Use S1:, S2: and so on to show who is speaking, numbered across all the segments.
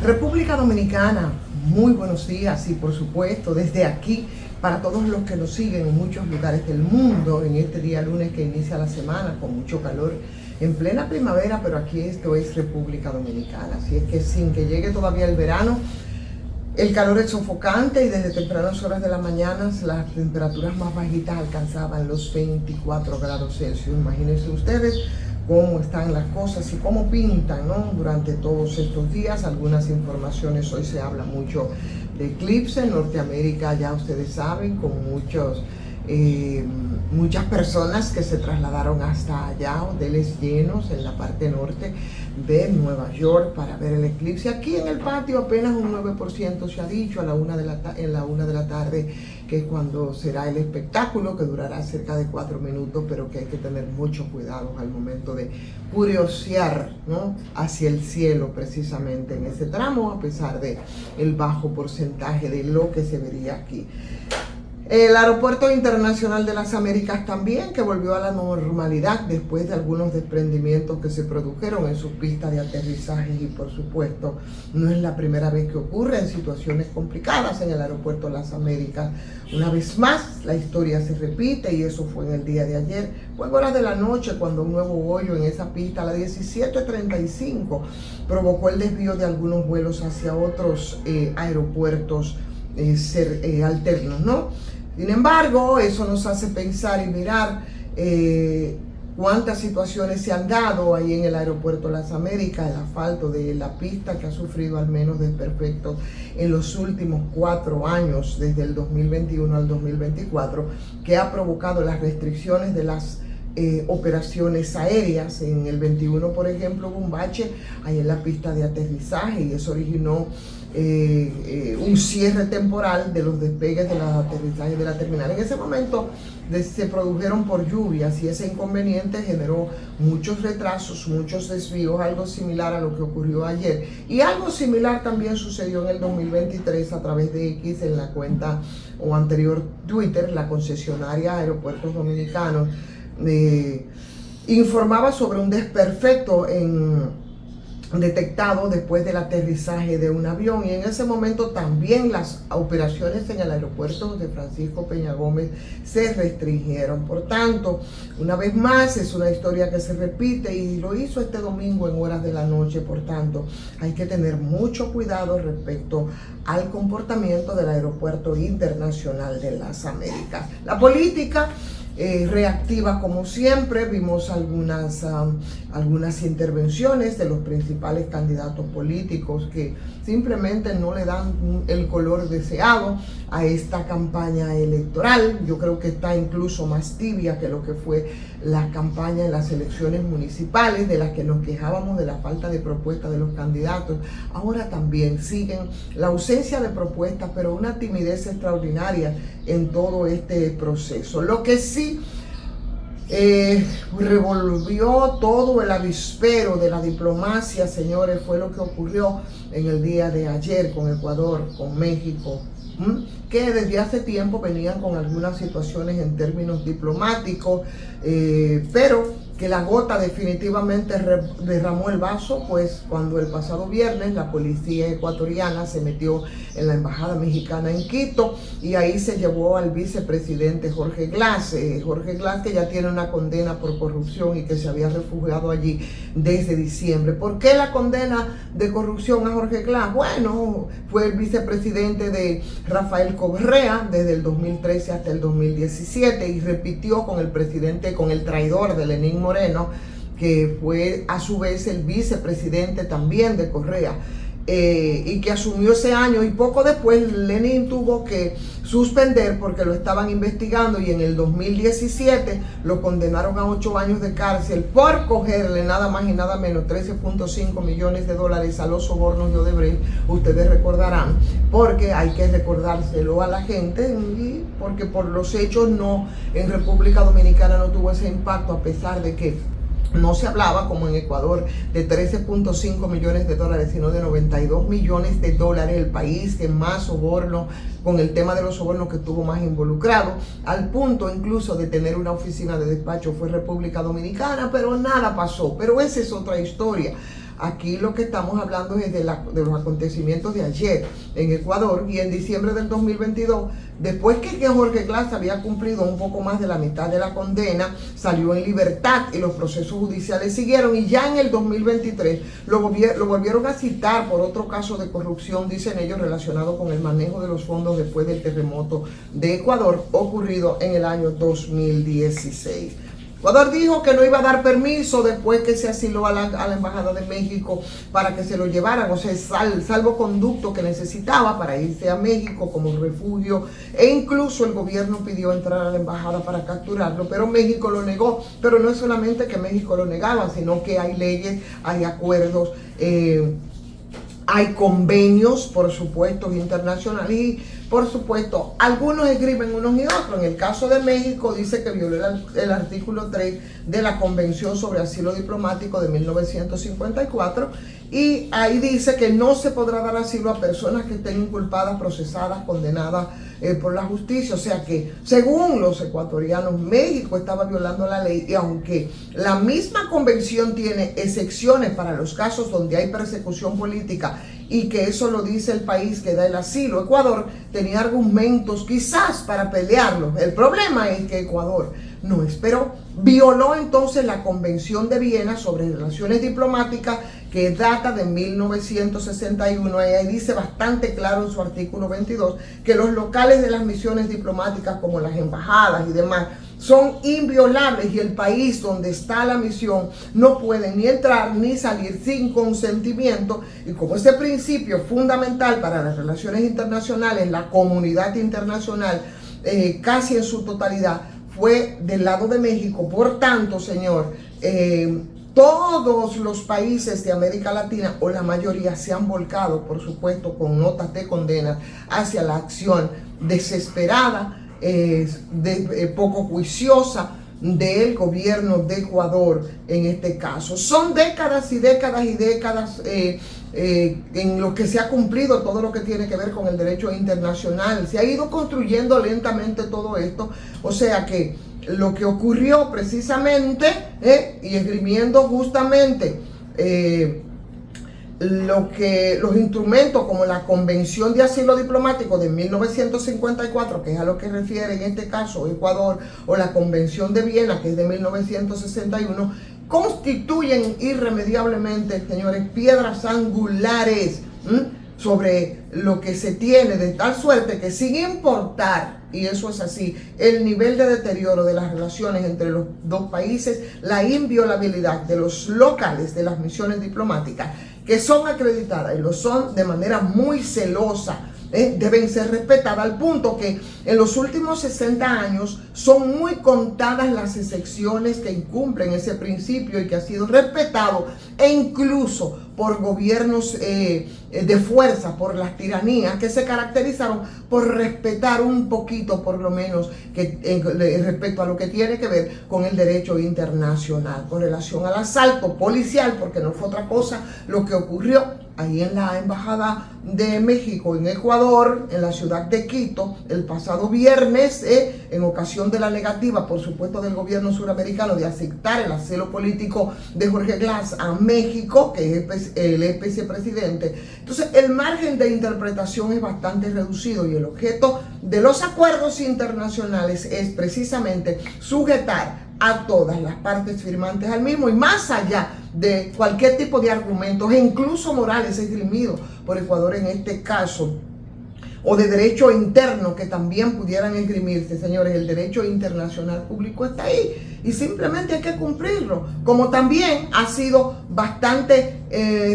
S1: República Dominicana, muy buenos días y por supuesto desde aquí para todos los que nos siguen en muchos lugares del mundo en este día lunes que inicia la semana con mucho calor en plena primavera, pero aquí esto es República Dominicana, así es que sin que llegue todavía el verano, el calor es sofocante y desde tempranas horas de la mañana las temperaturas más bajitas alcanzaban los 24 grados Celsius. Imagínense ustedes cómo están las cosas y cómo pintan, ¿no? Durante todos estos días. Algunas informaciones, hoy se habla mucho de eclipse en Norteamérica, ya ustedes saben, con muchas personas que se trasladaron hasta allá, hoteles llenos en la parte norte de Nueva York para ver el eclipse. Aquí en el patio apenas un 9% se ha dicho en la 1 de la tarde, que es cuando será el espectáculo, que durará cerca de 4 minutos, pero que hay que tener mucho cuidado al momento de curiosear, ¿no?, hacia el cielo precisamente en ese tramo, a pesar de el bajo porcentaje de lo que se vería aquí. El Aeropuerto Internacional de las Américas también, que volvió a la normalidad después de algunos desprendimientos que se produjeron en sus pistas de aterrizaje, y por supuesto no es la primera vez que ocurre en situaciones complicadas en el Aeropuerto de las Américas. Una vez más la historia se repite y eso fue en el día de ayer. Fue en horas de la noche cuando un nuevo hoyo en esa pista, a las 17:35, provocó el desvío de algunos vuelos hacia otros aeropuertos alternos, ¿no? Sin embargo, eso nos hace pensar y mirar cuántas situaciones se han dado ahí en el Aeropuerto de las Américas, el asfalto de la pista que ha sufrido al menos desperfectos en los últimos 4 años, desde el 2021 al 2024, que ha provocado las restricciones de las operaciones aéreas. En el 21, por ejemplo, hubo un bache ahí en la pista de aterrizaje y eso originó un cierre temporal de los despegues de los aterrizajes de la terminal. En ese momento se produjeron por lluvias y ese inconveniente generó muchos retrasos, muchos desvíos, algo similar a lo que ocurrió ayer. Y algo similar también sucedió en el 2023 a través de X, en la cuenta o anterior Twitter. La concesionaria Aeropuertos Dominicanos informaba sobre un desperfecto detectado después del aterrizaje de un avión, y en ese momento también las operaciones en el aeropuerto de Francisco Peña Gómez se restringieron. Por tanto, una vez más es una historia que se repite y lo hizo este domingo en horas de la noche. Por tanto, hay que tener mucho cuidado respecto al comportamiento del Aeropuerto Internacional de las Américas. La política reactiva como siempre. Vimos algunas intervenciones de los principales candidatos políticos que simplemente no le dan el color deseado a esta campaña electoral. Yo creo que está incluso más tibia que lo que fue la campaña en las elecciones municipales, de las que nos quejábamos de la falta de propuestas de los candidatos. Ahora también siguen la ausencia de propuestas, pero una timidez extraordinaria en todo este proceso. Lo que sí revolvió todo el avispero de la diplomacia, señores, fue lo que ocurrió en el día de ayer con Ecuador, con México, que desde hace tiempo venían con algunas situaciones en términos diplomáticos, pero que la gota definitivamente derramó el vaso, pues cuando el pasado viernes la policía ecuatoriana se metió en la embajada mexicana en Quito y ahí se llevó al vicepresidente Jorge Glass. Jorge Glass, que ya tiene una condena por corrupción y que se había refugiado allí desde diciembre. ¿Por qué la condena de corrupción a Jorge Glass? Bueno, fue el vicepresidente de Rafael Correa desde el 2013 hasta el 2017 y repitió con el presidente, con el traidor de Lenín Moreno, que fue a su vez el vicepresidente también de Correa, y que asumió ese año, y poco después Lenín tuvo que suspender porque lo estaban investigando, y en el 2017 lo condenaron a 8 años de cárcel por cogerle nada más y nada menos 13.5 millones de dólares a los sobornos de Odebrecht. Ustedes recordarán, porque hay que recordárselo a la gente, y porque por los hechos no, en República Dominicana no tuvo ese impacto, a pesar de que No se hablaba, como en Ecuador, de 13.5 millones de dólares, sino de 92 millones de dólares, el país que más soborno, con el tema de los sobornos que estuvo más involucrado, al punto incluso de tener una oficina de despacho fue República Dominicana, pero nada pasó. Pero esa es otra historia. Aquí lo que estamos hablando es de los acontecimientos de ayer en Ecuador, y en diciembre del 2022, después que Jorge Glass había cumplido un poco más de la mitad de la condena, salió en libertad y los procesos judiciales siguieron, y ya en el 2023 lo volvieron a citar por otro caso de corrupción, dicen ellos, relacionado con el manejo de los fondos después del terremoto de Ecuador ocurrido en el año 2016. Ecuador dijo que no iba a dar permiso después que se asiló a la Embajada de México para que se lo llevaran, o sea, salvoconducto que necesitaba para irse a México como refugio, e incluso el gobierno pidió entrar a la embajada para capturarlo, pero México lo negó. Pero no es solamente que México lo negaba, sino que hay leyes, hay acuerdos, hay convenios, por supuesto, internacionales, y por supuesto, algunos escriben unos y otros. En el caso de México dice que violó el artículo 3 de la Convención sobre Asilo Diplomático de 1954, y ahí dice que no se podrá dar asilo a personas que estén inculpadas, procesadas, condenadas por la justicia. O sea que, según los ecuatorianos, México estaba violando la ley, y aunque la misma convención tiene excepciones para los casos donde hay persecución política, y que eso lo dice el país que da el asilo, Ecuador tenía argumentos quizás para pelearlo. El problema es que Ecuador no esperó, violó entonces la Convención de Viena sobre relaciones diplomáticas, que data de 1961, y ahí dice bastante claro en su artículo 22 que los locales de las misiones diplomáticas, como las embajadas y demás, son inviolables, y el país donde está la misión no puede ni entrar ni salir sin consentimiento. Y como ese principio fundamental para las relaciones internacionales, la comunidad internacional casi en su totalidad fue del lado de México, por tanto, señor, todos los países de América Latina, o la mayoría, se han volcado, por supuesto, con notas de condena hacia la acción desesperada, poco juiciosa del gobierno de Ecuador en este caso. Son décadas y décadas y décadas en lo que se ha cumplido todo lo que tiene que ver con el derecho internacional. Se ha ido construyendo lentamente todo esto, o sea que lo que ocurrió precisamente, y esgrimiendo justamente los instrumentos como la Convención de Asilo Diplomático de 1954, que es a lo que refiere en este caso Ecuador, o la Convención de Viena, que es de 1961, constituyen irremediablemente, señores, piedras angulares sobre lo que se tiene, de tal suerte que, sin importar, y eso es así, el nivel de deterioro de las relaciones entre los dos países, la inviolabilidad de los locales de las misiones diplomáticas, que son acreditadas y lo son de manera muy celosa, deben ser respetadas, al punto que en los últimos 60 años son muy contadas las excepciones que incumplen ese principio y que ha sido respetado, e incluso por gobiernos de fuerza, por las tiranías que se caracterizaron por respetar un poquito, por lo menos, respecto a lo que tiene que ver con el derecho internacional, con relación al asalto policial, porque no fue otra cosa lo que ocurrió ahí en la Embajada de México en Ecuador, en la ciudad de Quito, el pasado viernes, en ocasión de la negativa, por supuesto, del gobierno suramericano de aceptar el asilo político de Jorge Glass a México, que es el vicepresidente. Entonces, el margen de interpretación es bastante reducido, y el objeto de los acuerdos internacionales es precisamente sujetar a todas las partes firmantes al mismo, y más allá de cualquier tipo de argumentos, e incluso morales, esgrimidos por Ecuador en este caso, o de derecho interno que también pudieran esgrimirse, señores, el derecho internacional público está ahí y simplemente hay que cumplirlo. Como también ha sido bastante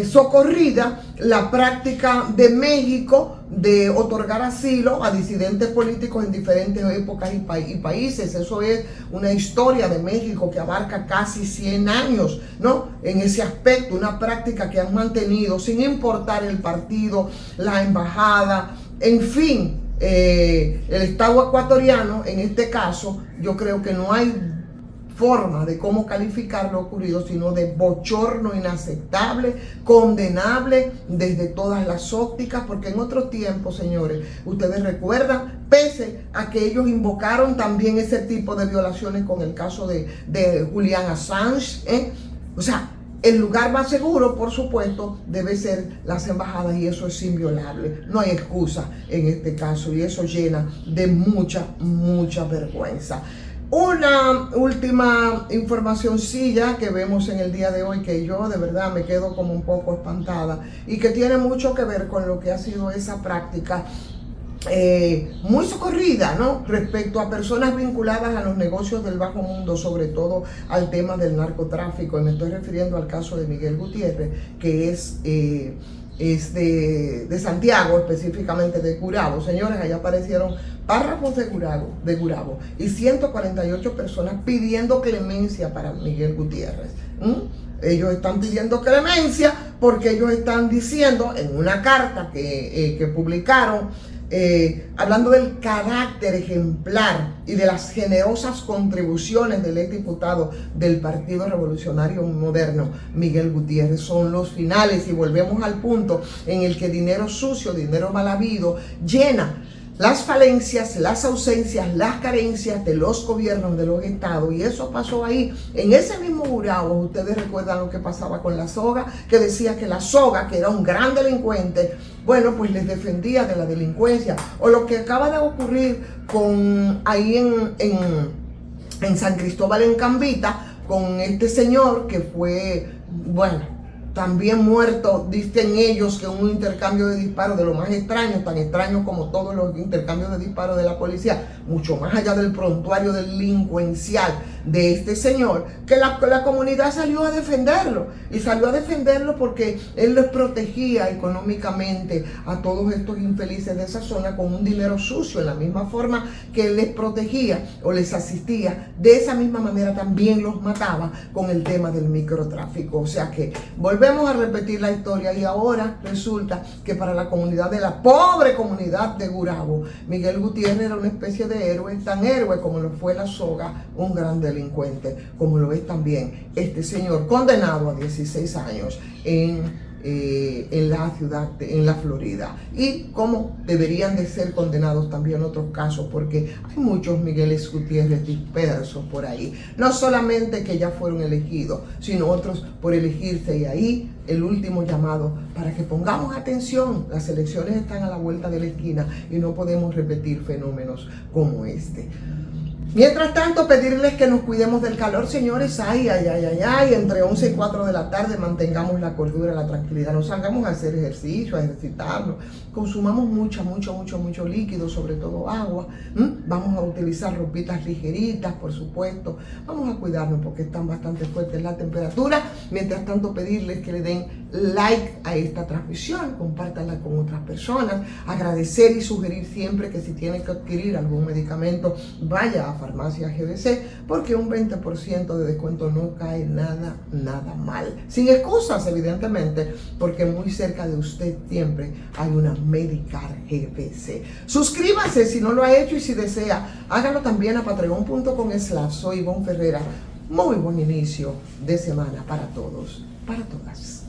S1: socorrida la práctica de México de otorgar asilo a disidentes políticos en diferentes épocas y países. Eso es una historia de México que abarca casi 100 años, ¿no? En ese aspecto, una práctica que han mantenido sin importar el partido, la embajada, en fin, el Estado ecuatoriano. En este caso, yo creo que no hay forma de cómo calificar lo ocurrido, sino de bochorno inaceptable, condenable desde todas las ópticas, porque en otros tiempos, señores, ustedes recuerdan, pese a que ellos invocaron también ese tipo de violaciones con el caso de Julian Assange, o sea, el lugar más seguro, por supuesto, debe ser las embajadas, y eso es inviolable. No hay excusa en este caso, y eso llena de mucha vergüenza. Una última informacioncilla que vemos en el día de hoy, que yo de verdad me quedo como un poco espantada, y que tiene mucho que ver con lo que ha sido esa práctica muy socorrida, ¿no?, respecto a personas vinculadas a los negocios del bajo mundo, sobre todo al tema del narcotráfico. Y me estoy refiriendo al caso de Miguel Gutiérrez, que es de Santiago, específicamente de Gurabo. Señores, allá aparecieron párrafos de Gurabo y 148 personas pidiendo clemencia para Miguel Gutiérrez. Ellos están pidiendo clemencia porque ellos están diciendo en una carta que publicaron, hablando del carácter ejemplar y de las generosas contribuciones del exdiputado del Partido Revolucionario Moderno, Miguel Gutiérrez. Son los finales, y volvemos al punto en el que dinero sucio, dinero mal habido, llena las falencias, las ausencias, las carencias de los gobiernos, de los estados. Y eso pasó ahí, en ese mismo Gurabo. Ustedes recuerdan lo que pasaba con la soga, que decía que la soga, que era un gran delincuente, bueno, pues les defendía de la delincuencia. O lo que acaba de ocurrir con ahí en San Cristóbal, en Cambita, con este señor que fue, bueno, también muerto, dicen ellos, que un intercambio de disparos de lo más extraño, tan extraño como todos los intercambios de disparos de la policía, mucho más allá del prontuario delincuencial de este señor, que la comunidad salió a defenderlo, y salió a defenderlo porque él les protegía económicamente a todos estos infelices de esa zona con un dinero sucio, en la misma forma que él les protegía o les asistía, de esa misma manera también los mataba con el tema del microtráfico. O sea que volvemos a repetir la historia, y ahora resulta que para la comunidad, de la pobre comunidad de Gurabo, Miguel Gutiérrez era una especie de héroe, tan héroe como lo fue la soga, un gran delincuente, como lo es también este señor condenado a 16 años en la ciudad, en la Florida, y como deberían de ser condenados también otros casos, porque hay muchos Migueles Gutiérrez dispersos por ahí, no solamente que ya fueron elegidos, sino otros por elegirse. Y ahí el último llamado para que pongamos atención. Las elecciones están a la vuelta de la esquina y no podemos repetir fenómenos como este. Mientras tanto, pedirles que nos cuidemos del calor, señores. Entre 11 y 4 de la tarde mantengamos la cordura, la tranquilidad. No salgamos a hacer ejercicio, a ejercitarnos. Consumamos mucho líquido, sobre todo agua. Vamos a utilizar ropitas ligeritas, por supuesto. Vamos a cuidarnos porque están bastante fuertes la temperatura. Mientras tanto, pedirles que le den like a esta transmisión, compártanla con otras personas. Agradecer y sugerir siempre que si tienen que adquirir algún medicamento, vaya a Farmacia GBC, porque un 20% de descuento no cae nada mal. Sin excusas, evidentemente, porque muy cerca de usted siempre hay una Medicar GBC. Suscríbase si no lo ha hecho, y si desea, hágalo también a patreon.com/soy Ivonne Ferrera. Muy buen inicio de semana para todos, para todas.